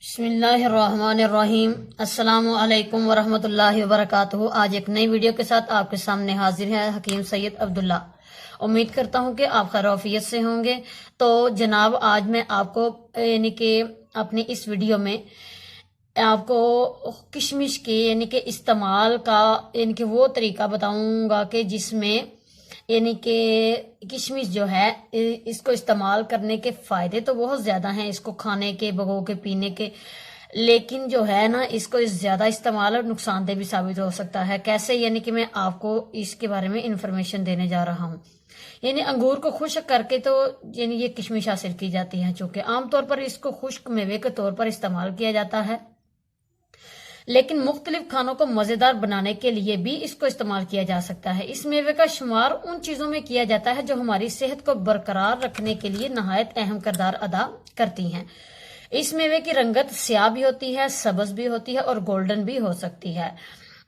بسم اللہ الرحمن الرحیم۔ السلام علیکم ورحمۃ اللہ وبرکاتہ۔ آج ایک نئی ویڈیو کے ساتھ آپ کے سامنے حاضر ہے حکیم سید عبداللہ۔ امید کرتا ہوں کہ آپ خیر وعافیت سے ہوں گے۔ تو جناب آج میں آپ کو یعنی کہ اپنی اس ویڈیو میں آپ کو کشمش کے یعنی کہ استعمال کا یعنی کہ وہ طریقہ بتاؤں گا کہ جس میں یعنی کہ کشمش جو ہے اس کو استعمال کرنے کے فائدے تو بہت زیادہ ہیں، اس کو کھانے کے، بھگو کے، پینے کے، لیکن جو ہے نا اس کو زیادہ استعمال اور نقصان دہ بھی ثابت ہو سکتا ہے۔ کیسے؟ یعنی کہ میں آپ کو اس کے بارے میں انفارمیشن دینے جا رہا ہوں۔ یعنی انگور کو خشک کر کے تو یعنی یہ کشمش حاصل کی جاتی ہے، چونکہ عام طور پر اس کو خشک میوے کے طور پر استعمال کیا جاتا ہے، لیکن مختلف کھانوں کو مزیدار بنانے کے لیے بھی اس کو استعمال کیا جا سکتا ہے۔ اس میوے کا شمار ان چیزوں میں کیا جاتا ہے جو ہماری صحت کو برقرار رکھنے کے لیے نہایت اہم کردار ادا کرتی ہیں۔ اس میوے کی رنگت سیاہ بھی ہوتی ہے، سبز بھی ہوتی ہے اور گولڈن بھی ہو سکتی ہے۔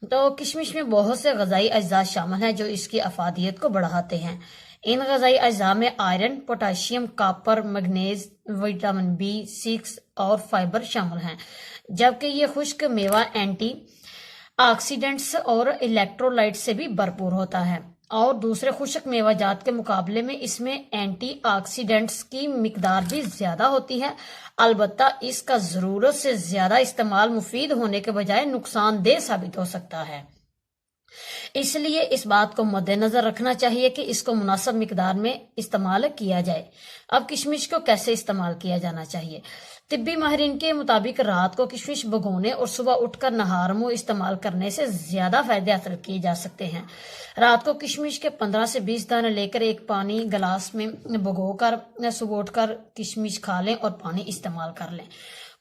تو کشمش میں بہت سے غذائی اجزاء شامل ہیں جو اس کی افادیت کو بڑھاتے ہیں۔ ان غذائی اجزاء میں iron, potassium, copper, manganese, vitamin B6 اور فائبر شامل ہیں، جبکہ یہ خشک میوہ اینٹی آکسیڈنٹس اور الیکٹرولائٹ سے بھی بھرپور ہوتا ہے، اور دوسرے خشک میوہ جات کے مقابلے میں اس میں اینٹی آکسیڈنٹس کی مقدار بھی زیادہ ہوتی ہے۔ البتہ اس کا ضرورت سے زیادہ استعمال مفید ہونے کے بجائے نقصان دہ ثابت ہو سکتا ہے۔ اس لیے اس بات کو مد نظر رکھنا چاہیے کہ اس کو مناسب مقدار میں استعمال کیا جائے۔ اب کشمش کو کیسے استعمال کیا جانا چاہیے؟ طبی ماہرین کے مطابق رات کو کشمش بھگونے اور صبح اٹھ کر نہار منہ استعمال کرنے سے زیادہ فائدے حاصل کیے جا سکتے ہیں۔ رات کو کشمش کے 15 سے 20 دانے لے کر ایک پانی گلاس میں بھگو کر صبح اٹھ کر کشمش کھا لیں اور پانی استعمال کر لیں۔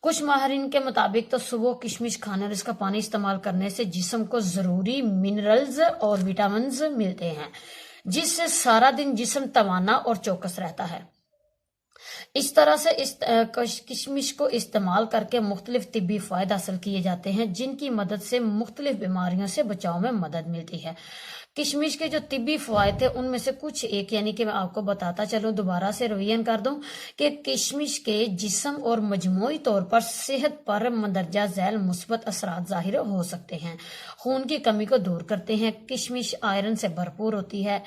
کچھ ماہرین کے مطابق تو صبح کشمش کھانے اور اس کا پانی استعمال کرنے سے جسم کو ضروری منرلز اور وٹامنز ملتے ہیں، جس سے سارا دن جسم توانا اور چوکس رہتا ہے۔ اس طرح سے کشمش کو استعمال کر کے مختلف طبی فوائد حاصل کیے جاتے ہیں، جن کی مدد سے مختلف بیماریوں سے بچاؤ میں مدد ملتی ہے۔ کشمش کے جو طبی فوائد ہیں ان میں سے کچھ ایک یعنی کہ میں آپ کو بتاتا چلوں، دوبارہ سے ریویژن کر دوں کہ کشمش کے جسم اور مجموعی طور پر صحت پر مندرجہ ذیل مثبت اثرات ظاہر ہو سکتے ہیں۔ خون کی کمی کو دور کرتے ہیں۔ کشمش آئرن سے بھرپور ہوتی ہے،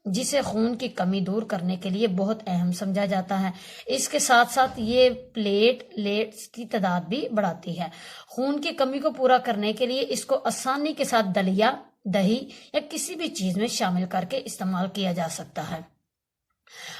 جسے خون کی کمی دور کرنے کے لیے بہت اہم سمجھا جاتا ہے۔ اس کے ساتھ ساتھ یہ پلیٹلیٹس کی تعداد بھی بڑھاتی ہے۔ خون کی کمی کو پورا کرنے کے لیے اس کو آسانی کے ساتھ دلیا، دہی یا کسی بھی چیز میں شامل کر کے استعمال کیا جا سکتا ہے۔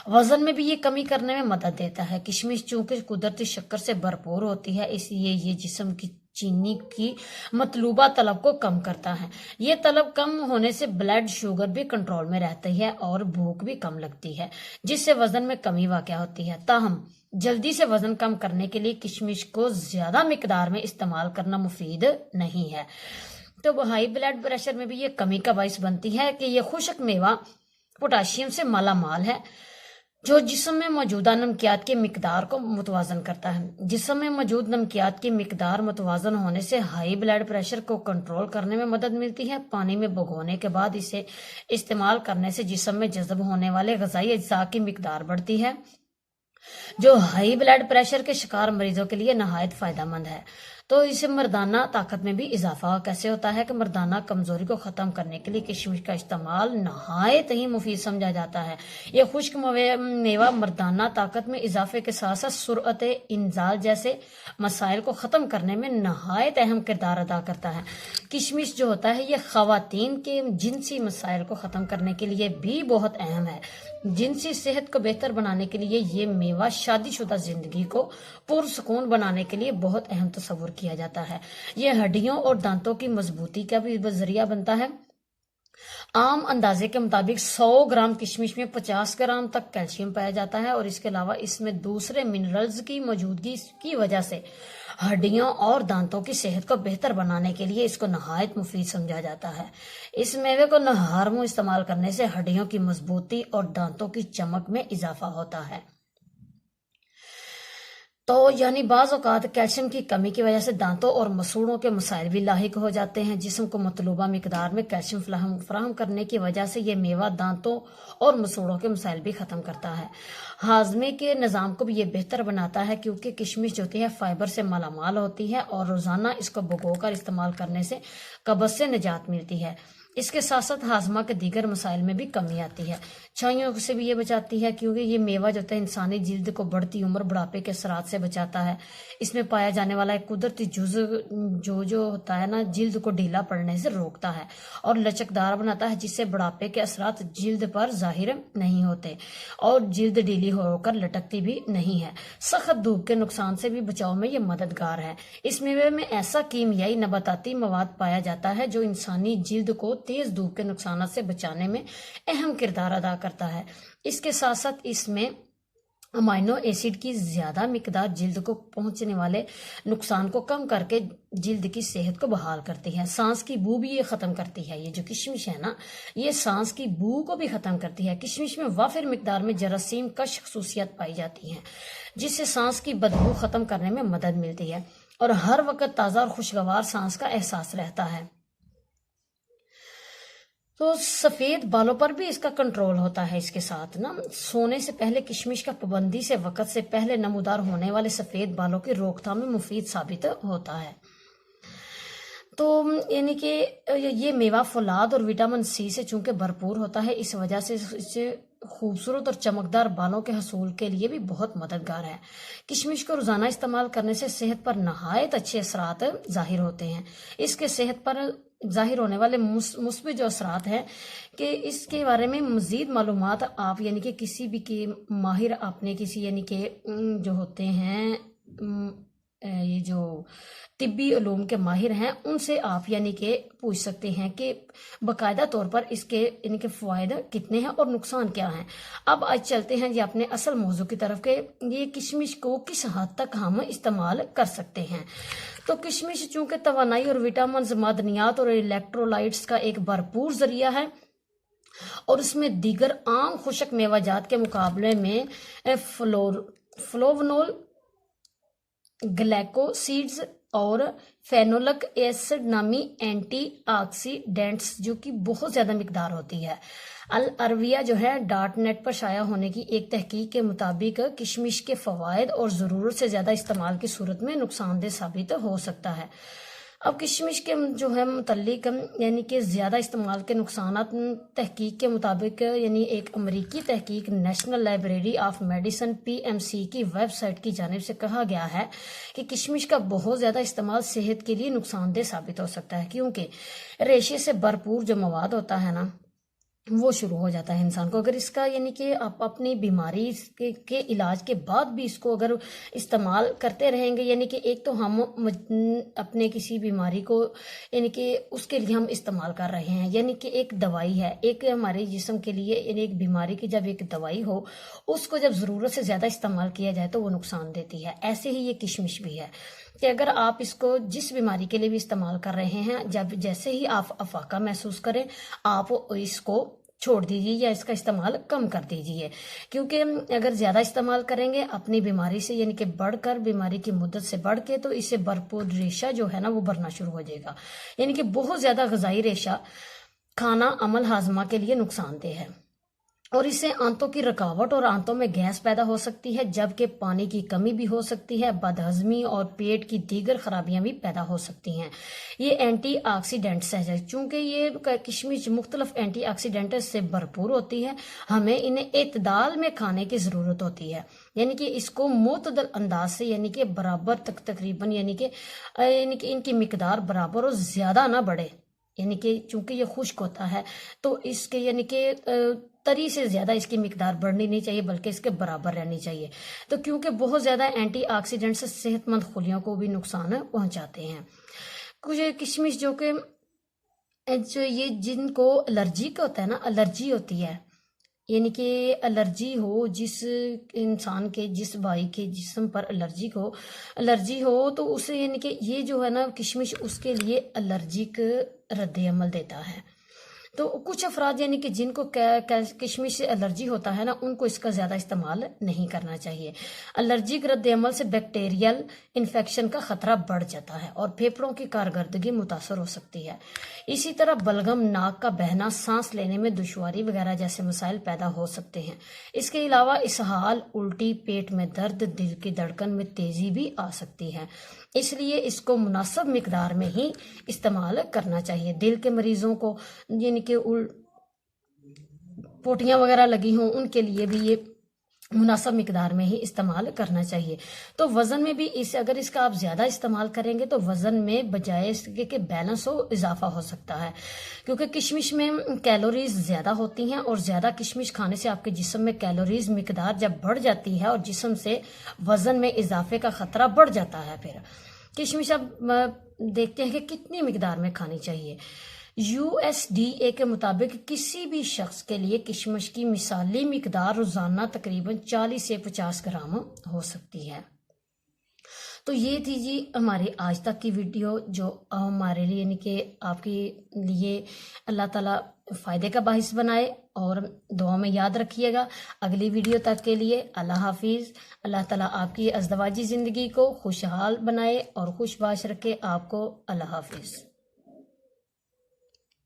وزن میں بھی یہ کمی کرنے میں مدد دیتا ہے۔ کشمش چونکہ قدرتی شکر سے بھرپور ہوتی ہے، اس لیے یہ جسم کی چینی کی مطلوبہ طلب کو کم کرتا ہے۔ یہ طلب کم ہونے سے بلڈ شوگر بھی کنٹرول میں رہتی ہے اور بھوک بھی کم لگتی ہے، جس سے وزن میں کمی واقع ہوتی ہے۔ تاہم جلدی سے وزن کم کرنے کے لیے کشمش کو زیادہ مقدار میں استعمال کرنا مفید نہیں ہے۔ تو ہائی بلڈ پریشر میں بھی یہ کمی کا باعث بنتی ہے کہ یہ خشک میوہ پوٹاشیم سے مالا مال ہے، جو جسم میں موجودہ نمکیات کی مقدار کو متوازن کرتا ہے۔ جسم میں موجود نمکیات کی مقدار متوازن ہونے سے ہائی بلڈ پریشر کو کنٹرول کرنے میں مدد ملتی ہے۔ پانی میں بھگونے کے بعد اسے استعمال کرنے سے جسم میں جذب ہونے والے غذائی اجزاء کی مقدار بڑھتی ہے، جو ہائی بلڈ پریشر کے شکار مریضوں کے لیے نہایت فائدہ مند ہے۔ تو اسے مردانہ طاقت میں بھی اضافہ کیسے ہوتا ہے کہ مردانہ کمزوری کو ختم کرنے کے لیے کشمش کا استعمال نہایت ہی مفید سمجھا جاتا ہے۔ یہ خشک میوہ مردانہ طاقت میں اضافے کے ساتھ ساتھ سرعت انزال جیسے مسائل کو ختم کرنے میں نہایت اہم کردار ادا کرتا ہے۔ کشمش جو ہوتا ہے یہ خواتین کے جنسی مسائل کو ختم کرنے کے لیے بھی بہت اہم ہے۔ جنسی صحت کو بہتر بنانے کے لیے یہ میوہ شادی شدہ زندگی کو پرسکون بنانے کے لیے بہت اہم تصور کیا جاتا ہے۔ یہ ہڈیوں اور دانتوں کی مضبوطی کا بھی ذریعہ بنتا ہے۔ عام اندازے کے مطابق 100 گرام کشمش میں 50 گرام تک کیلشیم پایا جاتا ہے، اور اس کے علاوہ اس میں دوسرے منرلز کی موجودگی کی وجہ سے ہڈیوں اور دانتوں کی صحت کو بہتر بنانے کے لیے اس کو نہایت مفید سمجھا جاتا ہے۔ اس میوے کو نہار منہ استعمال کرنے سے ہڈیوں کی مضبوطی اور دانتوں کی چمک میں اضافہ ہوتا ہے۔ تو یعنی بعض اوقات کیلشیم کی کمی کی وجہ سے دانتوں اور مسوڑوں کے مسائل بھی لاحق ہو جاتے ہیں۔ جسم کو مطلوبہ مقدار میں کیلشیم فراہم کرنے کی وجہ سے یہ میوہ دانتوں اور مسوڑوں کے مسائل بھی ختم کرتا ہے۔ ہاضمے کے نظام کو بھی یہ بہتر بناتا ہے کیونکہ کشمش جو ہوتی ہے فائبر سے مالا مال ہوتی ہے اور روزانہ اس کو بھگو کر استعمال کرنے سے قبض سے نجات ملتی ہے۔ اس کے ساتھ ساتھ ہاضمہ کے دیگر مسائل میں بھی کمی آتی ہے۔ چھائیوں سے بھی یہ بچاتی ہے کیونکہ یہ میوہ جو ہے انسانی جلد کو بڑھتی عمر بڑھاپے کے اثرات سے بچاتا ہے۔ اس میں پایا جانے والا ایک قدرتی جزو جو ہوتا ہے نا جلد کو ڈھیلا پڑنے سے روکتا ہے اور لچکدار بناتا ہے، جس سے بڑھاپے کے اثرات جلد پر ظاہر نہیں ہوتے اور جلد ڈھیلی ہو کر لٹکتی بھی نہیں ہے۔ سخت دھوپ کے نقصان سے بھی بچاؤ میں یہ مددگار ہے۔ اس میوے میں ایسا کیمیائی نباتاتی مواد پایا جاتا ہے جو انسانی جلد کو تیز دھوپ کے نقصانات سے بچانے میں اہم کردار ادا کرتا ہے۔ اس کے ساتھ ساتھ اس میں امائنو ایسڈ کی زیادہ مقدار جلد کو پہنچنے والے نقصان کو کم کر کے جلد کی صحت کو بحال کرتی ہے۔ سانس کی بو بھی یہ ختم کرتی ہے۔ یہ جو کشمش ہے نا یہ سانس کی بو کو بھی ختم کرتی ہے۔ کشمش میں وافر مقدار میں جراثیم کش خصوصیات پائی جاتی ہیں جس سے سانس کی بدبو ختم کرنے میں مدد ملتی ہے اور ہر وقت تازہ اور خوشگوار سانس کا احساس رہتا ہے۔ تو سفید بالوں پر بھی اس کا کنٹرول ہوتا ہے۔ اس کے ساتھ نا سونے سے پہلے کشمش کا پابندی سے وقت سے پہلے نمودار ہونے والے سفید بالوں کی روک تھام میں مفید ثابت ہوتا ہے۔ تو یعنی کہ یہ میوہ فولاد اور وٹامن سی سے چونکہ بھرپور ہوتا ہے، اس وجہ سے اسے خوبصورت اور چمکدار بالوں کے حصول کے لیے بھی بہت مددگار ہے۔ کشمش کو روزانہ استعمال کرنے سے صحت پر نہایت اچھے اثرات ظاہر ہوتے ہیں۔ اس کے صحت پر ظاہر ہونے والے مثبت جو اثرات ہیں کہ اس کے بارے میں مزید معلومات آپ یعنی کہ کسی بھی کی ماہر اپنے کسی یعنی کہ جو ہوتے ہیں یہ جو طبی علوم کے ماہر ہیں ان سے آپ یعنی کہ پوچھ سکتے ہیں کہ باقاعدہ طور پر اس کے یعنی کہ فوائد کتنے ہیں اور نقصان کیا ہیں۔ اب آج چلتے ہیں یہ اپنے اصل موضوع کی طرف کہ یہ کشمش کو کس حد تک ہم استعمال کر سکتے ہیں۔ تو کشمش چونکہ توانائی اور وٹامنز، معدنیات اور الیکٹرولائٹس کا ایک بھرپور ذریعہ ہے اور اس میں دیگر عام خشک میوہ جات کے مقابلے میں فلوونول، گلیکوسیڈز اور فینولک ایسڈ نامی اینٹی آکسیڈینٹس جو کہ بہت زیادہ مقدار ہوتی ہے۔ العربیہ جو ہے .net پر شائع ہونے کی ایک تحقیق کے مطابق کشمش کے فوائد اور ضرورت سے زیادہ استعمال کی صورت میں نقصان دہ ثابت ہو سکتا ہے۔ اب کشمش کے جو ہے متعلق یعنی کہ زیادہ استعمال کے نقصانات تحقیق کے مطابق یعنی ایک امریکی تحقیق national library of medicine PMC کی ویب سائٹ کی جانب سے کہا گیا ہے کہ کشمش کا بہت زیادہ استعمال صحت کے لیے نقصان دہ ثابت ہو سکتا ہے کیونکہ ریشے سے بھرپور جو مواد ہوتا ہے نا وہ شروع ہو جاتا ہے انسان کو۔ اگر اس کا یعنی کہ آپ اپنی بیماری کے علاج کے بعد بھی اس کو اگر استعمال کرتے رہیں گے یعنی کہ ایک تو ہم اپنے کسی بیماری کو یعنی کہ اس کے لیے ہم استعمال کر رہے ہیں یعنی کہ ایک دوائی ہے، ایک ہمارے جسم کے لیے یعنی ایک بیماری کی جب ایک دوائی ہو اس کو جب ضرورت سے زیادہ استعمال کیا جائے تو وہ نقصان دیتی ہے۔ ایسے ہی یہ کشمش بھی ہے کہ اگر آپ اس کو جس بیماری کے لیے بھی استعمال کر رہے ہیں جیسے ہی آپ افاقہ محسوس کریں آپ اس کو چھوڑ دیجیے یا اس کا استعمال کم کر دیجیے کیونکہ اگر زیادہ استعمال کریں گے اپنی بیماری سے یعنی کہ بڑھ کر بیماری کی مدت سے بڑھ کے تو اس سے بھرپور ریشہ جو ہے نا وہ بھرنا شروع ہو جائے گا۔ یعنی کہ بہت زیادہ غذائی ریشہ کھانا عمل ہاضمہ کے لیے نقصان دہ ہے اور اس سے آنتوں کی رکاوٹ اور آنتوں میں گیس پیدا ہو سکتی ہے جبکہ پانی کی کمی بھی ہو سکتی ہے، بدہضمی اور پیٹ کی دیگر خرابیاں بھی پیدا ہو سکتی ہیں۔ یہ اینٹی آکسیڈنٹس ہے چونکہ یہ کشمش مختلف اینٹی آکسیڈنٹس سے بھرپور ہوتی ہے ہمیں انہیں اعتدال میں کھانے کی ضرورت ہوتی ہے یعنی کہ اس کو معتدل انداز سے یعنی کہ برابر تقریباً یعنی کہ ان کی مقدار برابر اور زیادہ نہ بڑھے یعنی کہ چونکہ یہ خشک ہوتا ہے تو اس کے یعنی کہ تری سے زیادہ اس کی مقدار بڑھنی نہیں چاہیے بلکہ اس کے برابر رہنی چاہیے۔ تو کیونکہ بہت زیادہ اینٹی آکسیڈنٹس صحت مند خلیوں کو بھی نقصان پہنچاتے ہیں۔ کچھ کشمش جو کہ یہ جن کو الرجی کا ہوتا ہے نا الرجی ہوتی ہے یعنی کہ الرجی ہو جس انسان کے جس بھائی کے جسم پر الرجی ہو تو اسے یعنی کہ یہ جو ہے نا کشمش اس کے لیے الرجک رد عمل دیتا ہے۔ تو کچھ افراد یعنی کہ جن کو کشمش سے الرجی ہوتا ہے نا، ان کو اس کا زیادہ استعمال نہیں کرنا چاہیے۔ الرجیک رد عمل سے بیکٹیریل انفیکشن کا خطرہ بڑھ جاتا ہے اور پھیپھڑوں کی کارکردگی متاثر ہو سکتی ہے۔ اسی طرح بلغم، ناک کا بہنا، سانس لینے میں دشواری وغیرہ جیسے مسائل پیدا ہو سکتے ہیں۔ اس کے علاوہ اسہال، الٹی، پیٹ میں درد، دل کی دھڑکن میں تیزی بھی آ سکتی ہے۔ اس لیے اس کو مناسب مقدار میں ہی استعمال کرنا چاہیے۔ دل کے مریضوں کو یعنی کہ پوٹیاں وغیرہ لگی ہوں، ان کے لیے بھی یہ مناسب مقدار میں ہی استعمال کرنا چاہیے۔ تو وزن میں بھی اگر اس کا آپ زیادہ استعمال کریں گے تو وزن میں بجائے اس کے کہ بیلنس ہو، اضافہ ہو سکتا ہے، کیونکہ کشمش میں کیلوریز زیادہ ہوتی ہیں اور زیادہ کشمش کھانے سے آپ کے جسم میں کیلوریز مقدار جب بڑھ جاتی ہے اور جسم سے وزن میں اضافے کا خطرہ بڑھ جاتا ہے۔ پھر کشمش اب دیکھتے ہیں کہ کتنی مقدار میں کھانی چاہیے۔ USDA کے مطابق کسی بھی شخص کے لیے کشمش کی مثالی مقدار روزانہ تقریباً 40 سے 50 گرام ہو سکتی ہے۔ تو یہ تھی جی ہماری آج تک کی ویڈیو، جو ہمارے لیے یعنی کہ آپ کے لیے اللہ تعالیٰ فائدے کا باعث بنائے، اور دعا میں یاد رکھیے گا۔ اگلی ویڈیو تک کے لیے اللہ حافظ۔ اللہ تعالیٰ آپ کی ازدواجی زندگی کو خوشحال بنائے اور خوش باش رکھے آپ کو۔ اللہ حافظ۔